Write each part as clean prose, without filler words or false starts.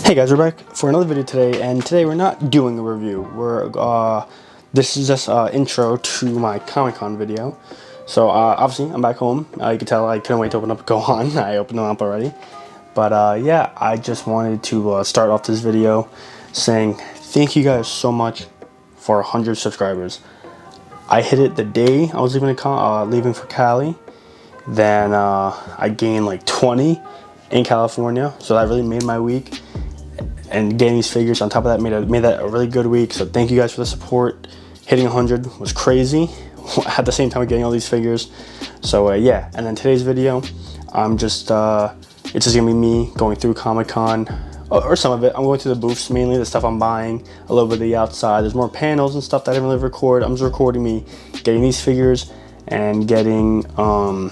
Hey guys, we're back for another video today, and today we're not doing a review. This is just intro to my Comic-Con video. So obviously I'm back home. You can tell I couldn't wait to open up Gohan. I opened them up already. But yeah, I just wanted to start off this video saying thank you guys so much for 100 subscribers. I hit it the day I was leaving for Cali. Then I gained like 20 in California, so that really made my week. And getting these figures on top of that made that a really good week. So thank you guys for the support. Hitting 100 was crazy at the same time getting all these figures. So yeah, and then today's video, I'm just it's just gonna be me going through Comic-Con, or some of it. I'm going through the booths, mainly the stuff I'm buying, a little bit of the outside. There's more panels and stuff that I didn't really record. I'm just recording me getting these figures and getting a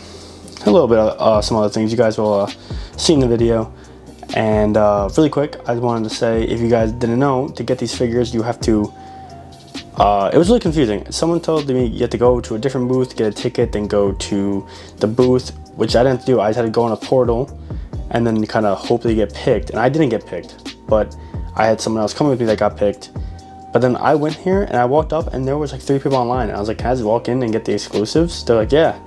little bit of some other things you guys will see in the video. And really quick, I wanted to say, if you guys didn't know, to get these figures, you have to, it was really confusing. Someone told me you have to go to a different booth to get a ticket, then go to the booth, which I didn't do. I just had to go on a portal and then kind of hope they get picked. And I didn't get picked, but I had someone else coming with me that got picked. But then I went here and I walked up and there was like 3 people online. And I was like, can I just walk in and get the exclusives? They're like, yeah.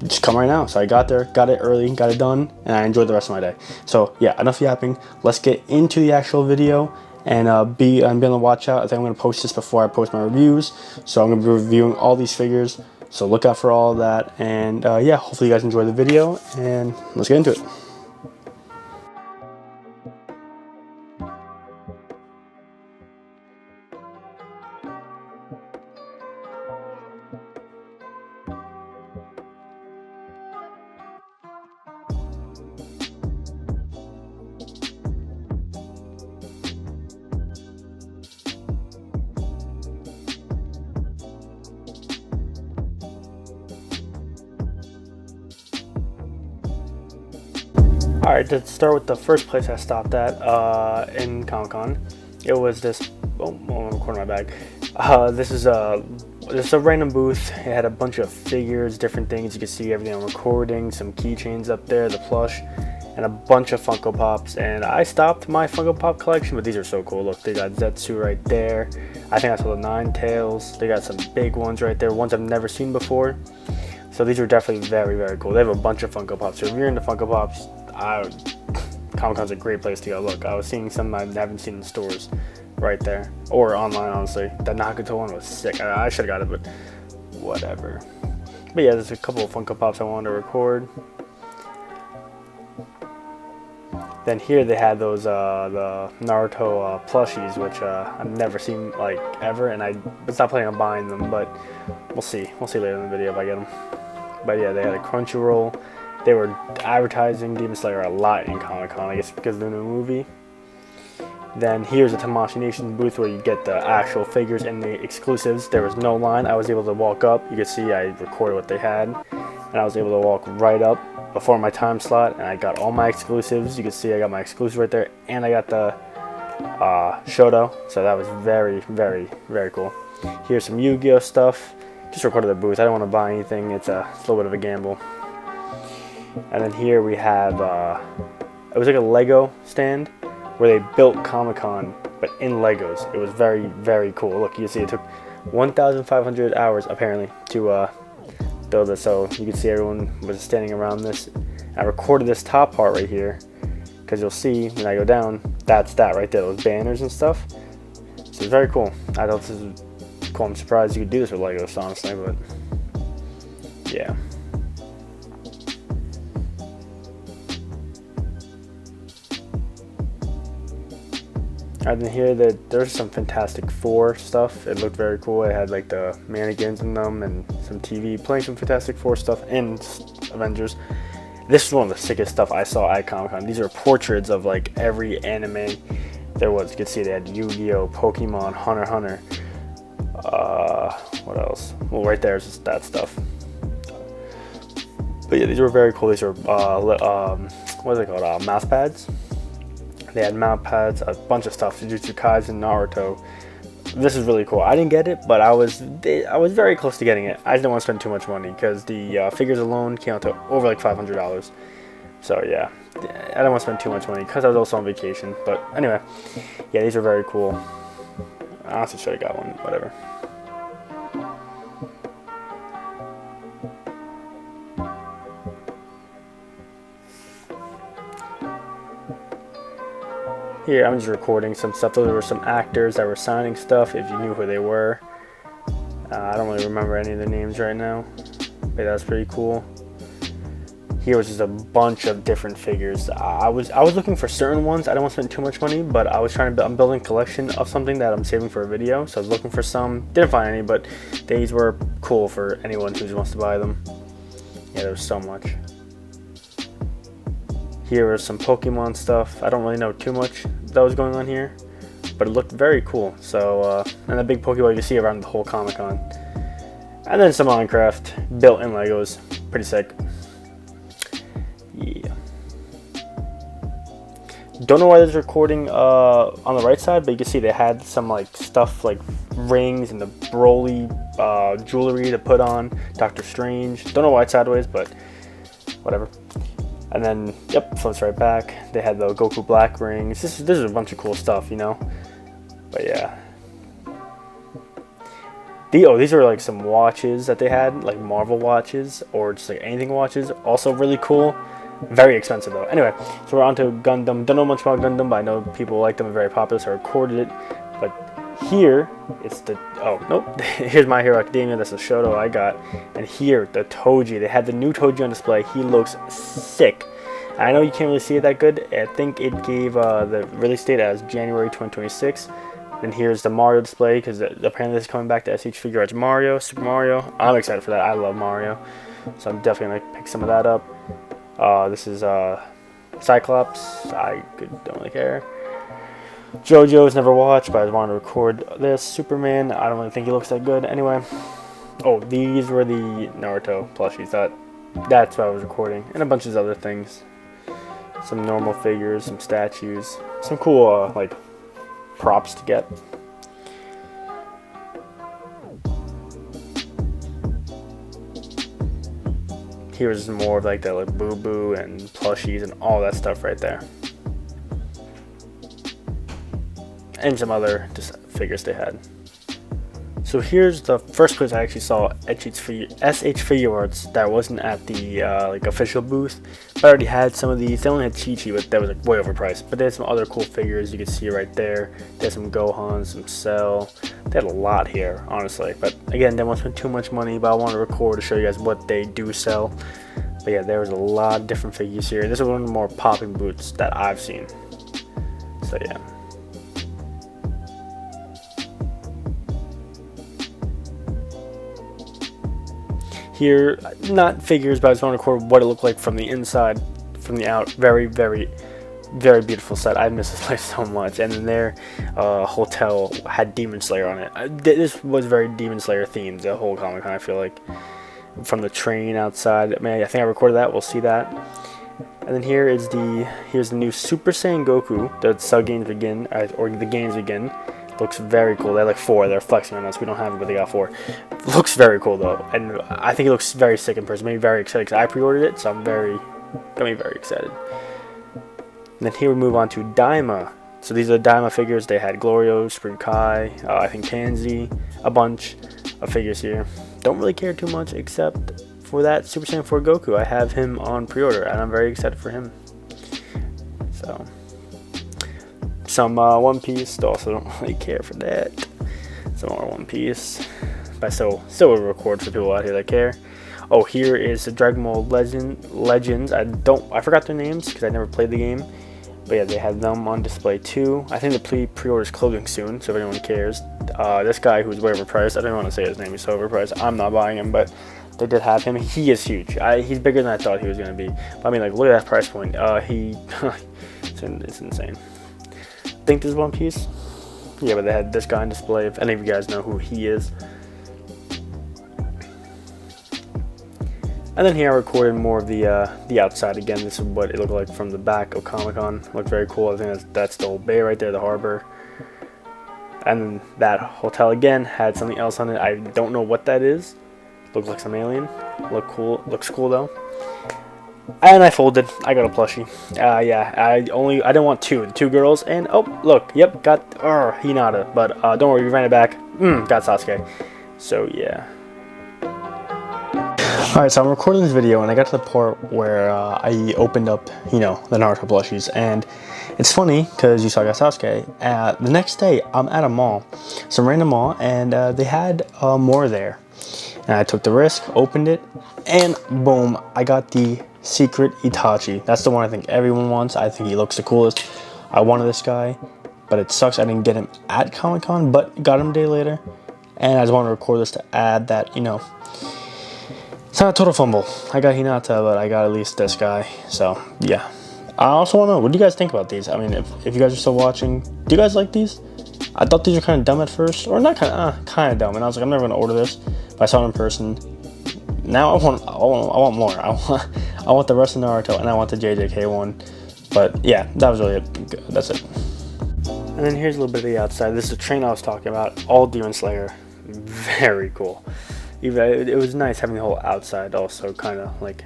Just come right now. So I got there, got it early, got it done, and I enjoyed the rest of my day. So yeah, enough yapping. Let's get into the actual video and be on the watch out. I think I'm gonna post this before I post my reviews. So I'm gonna be reviewing all these figures. So look out for all of that. And yeah, hopefully you guys enjoy the video, and let's get into it. Alright, to start with the first place I stopped at in Comic-Con, it was this, oh, I'm recording my bag. This is a random booth. It had a bunch of figures, different things. You can see everything I'm recording, some keychains up there, the plush, and a bunch of Funko Pops. And I stopped my Funko Pop collection, but these are so cool. Look, they got Zetsu right there. I think I saw the Ninetales. They got some big ones right there, ones I've never seen before. So these are definitely very, very cool. They have a bunch of Funko Pops. So if you're into Funko Pops, Comic-Con's a great place to go. Look, I was seeing some I haven't seen in stores right there, or online, honestly. That Nagato one was sick. I should have got it, but whatever. But yeah, there's a couple of Funko Pops I wanted to record. Then here they had those the Naruto plushies, which I've never seen like ever, and I was not planning on buying them, but we'll see. We'll see later in the video if I get them. But yeah, they had a Crunchyroll. They were advertising Demon Slayer a lot in Comic-Con, I guess because of the new movie. Then here's a Tamashii Nation booth where you get the actual figures and the exclusives. There was no line. I was able to walk up. You can see I recorded what they had. And I was able to walk right up before my time slot. And I got all my exclusives. You can see I got my exclusive right there. And I got the Shoto. So that was very, very, very cool. Here's some Yu-Gi-Oh stuff. Just recorded the booth. I don't want to buy anything. It's a little bit of a gamble. And then here we have, it was like a Lego stand where they built Comic-Con, but in Legos. It was very, very cool. Look, you can see it took 1,500 hours, apparently, to build this. So you can see everyone was standing around this. I recorded this top part right here, because you'll see when I go down, that's that right there, those banners and stuff. So it's very cool. I thought this was cool. I'm surprised you could do this with Legos, honestly, but yeah. And then here there's some Fantastic Four stuff. It looked very cool. It had like the mannequins in them and some TV playing some Fantastic Four stuff and Avengers. This is one of the sickest stuff I saw at Comic-Con. These are portraits of like every anime there was. You could see they had Yu-Gi-Oh, Pokemon, Hunter x Hunter. What else? Well, right there is just that stuff. But yeah, these were very cool. These are what is it called? Mouse pads. They had mount pads, a bunch of stuff, Jujutsu Kaisen, Naruto. This is really cool. I didn't get it, but I was very close to getting it. I didn't want to spend too much money because the figures alone came out to over like $500. So yeah, I don't want to spend too much money because I was also on vacation. But anyway, yeah, these are very cool. I honestly should have got one, whatever. Here, I'm just recording some stuff. Those were some actors that were signing stuff, if you knew who they were. I don't really remember any of their names right now, but that's pretty cool. Here was just a bunch of different figures. I was looking for certain ones. I don't want to spend too much money, but I was trying to. I'm building a collection of something that I'm saving for a video. So I was looking for some. Didn't find any, but these were cool for anyone who wants to buy them. Yeah, there's so much. Here was some Pokemon stuff. I don't really know too much that was going on here, but it looked very cool. So, and the big Pokeball you see around the whole Comic-Con. And then some Minecraft built-in Legos. Pretty sick. Yeah. Don't know why there's recording on the right side, but you can see they had some like stuff like rings and the Broly jewelry to put on. Doctor Strange. Don't know why it's sideways, but whatever. And then, yep, flips right back. They had the Goku Black rings. This is a bunch of cool stuff, you know. But yeah. These are like some watches that they had, like Marvel watches or just like anything watches. Also really cool. Very expensive though. Anyway, so we're on to Gundam. Don't know much about Gundam, but I know people like them. Are very popular, so I recorded it. But here, it's the, oh, nope. Here's My Hero Academia. That's the Shoto I got. And here, the Toji. They had the new Toji on display. He looks sick. I know you can't really see it that good. I think it gave the release date as January 2026. And here's the Mario display, because apparently this is coming back to SH Figuarts Mario, Super Mario. I'm excited for that. I love Mario. So I'm definitely going to pick some of that up. This is Cyclops. I don't really care. JoJo's never watched, but I just wanted to record this. Superman, I don't really think he looks that good. Anyway, oh, these were the Naruto plushies. That's what I was recording, and a bunch of other things. Some normal figures, some statues, some cool like props to get. Here's more of like the like Boo Boo and plushies and all that stuff right there. And some other just figures they had. So here's the first place I actually saw SH Figuarts that wasn't at the like official booth. But I already had some of these. They only had Chi-Chi, but that was like way overpriced. But they had some other cool figures you can see right there. They had some Gohan, some Cell. They had a lot here, honestly. But again, they won't spend too much money. But I want to record to show you guys what they do sell. But yeah, there was a lot of different figures here. This is one of the more popping booths that I've seen. So yeah. Here, not figures, but I just want to record what it looked like from the inside, from the out. Very, very, very beautiful set. I miss this place so much. And then their hotel had Demon Slayer on it. This was very Demon Slayer themed, the whole Comic-Con, I feel like. From the train outside. I mean, I think I recorded that. We'll see that. And then here's the new Super Saiyan Goku. The Cell games begin, or the games begin. Looks very cool. They have like 4. They're flexing on us. We don't have it, but they got 4. Looks very cool though, and I think it looks very sick in person. Made me very excited because I pre-ordered it, so got me very excited. And then here we move on to Daima. So these are the Daima figures. They had Glorio, Spring Kai, I think Pansy, a bunch of figures here. Don't really care too much except for that Super Saiyan 4 Goku. I have him on pre-order, and I'm very excited for him. So. Some One Piece, also don't really care for that. Some more One Piece, but still will record for people out here that care. Oh, here is the Dragon Ball Legends. I forgot their names because I never played the game. But yeah, they had them on display too. I think the pre-order is closing soon, so if anyone cares. This guy who's way overpriced, I don't want to say his name, he's so overpriced. I'm not buying him, but they did have him. He is huge. He's bigger than I thought he was going to be. But I mean, like, look at that price point. It's insane. I think this is One Piece. Yeah, but they had this guy on display. If any of you guys know who he is. And then here I recorded more of the outside again. This is what it looked like from the back of Comic-Con. Looked very cool. I think that's the old bay right there, the harbor. And then that hotel again had something else on it. I don't know what that is. Looks like some alien. Looks cool though. And I folded. I got a plushie. Yeah, I didn't want the two girls. And oh, look, yep, got Hinata. But don't worry, we ran it back. Got Sasuke. So yeah. Alright, so I'm recording this video and I got to the part where I opened up, the Naruto plushies, and it's funny because you saw I got Sasuke. The next day, I'm at a mall, some random mall, and they had more there. And I took the risk, opened it, and boom, I got the secret Itachi. That's the one I think everyone wants. I think he looks the coolest. I wanted this guy, but it sucks I didn't get him at Comic-Con, but got him a day later. And I just wanted to record this to add that, it's not a total fumble. I got Hinata, but I got at least this guy. So, yeah. I also want to know, what do you guys think about these? I mean, if you guys are still watching, do you guys like these? I thought these were kind of dumb at first. Or not kind of dumb. And I was like, I'm never going to order this. But I saw it in person. Now I want more. I want the rest of Naruto, and I want the JJK one. But, yeah, that was really it. That's it. And then here's a little bit of the outside. This is the train I was talking about. All Demon Slayer. Very cool. Even it was nice having the whole outside also kind of like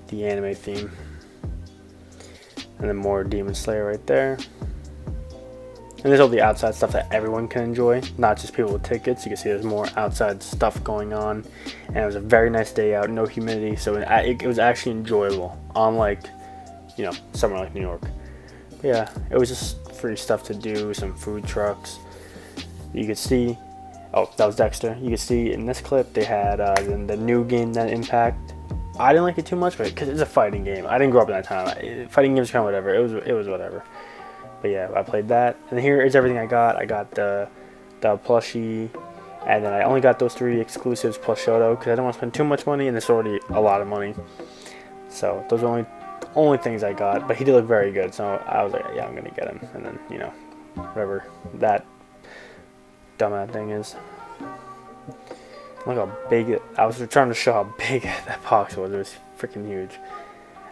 the anime theme. And then more Demon Slayer right there. And there's all the outside stuff that everyone can enjoy, not just people with tickets. You can see there's more outside stuff going on. And it was a very nice day out, no humidity, so it was actually enjoyable, unlike, somewhere like New York. But yeah, it was just free stuff to do, some food trucks. You could see, oh, that was Dexter. You can see in this clip they had the new game, that Impact. I didn't like it too much, but because it's a fighting game. I didn't grow up in that time. Fighting games kind of whatever. It was whatever. But yeah, I played that. And here is everything I got. I got the plushie, and then I only got those 3 exclusives plus Shoto because I didn't want to spend too much money, and it's already a lot of money. So those are only things I got. But he did look very good, so I was like, yeah, I'm gonna get him. And then whatever that dumbass thing is. Look how big I was trying to show how big that box was. It was freaking huge.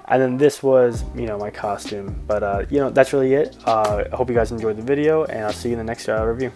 And then this was, my costume. But, that's really it. I hope you guys enjoyed the video, and I'll see you in the next review.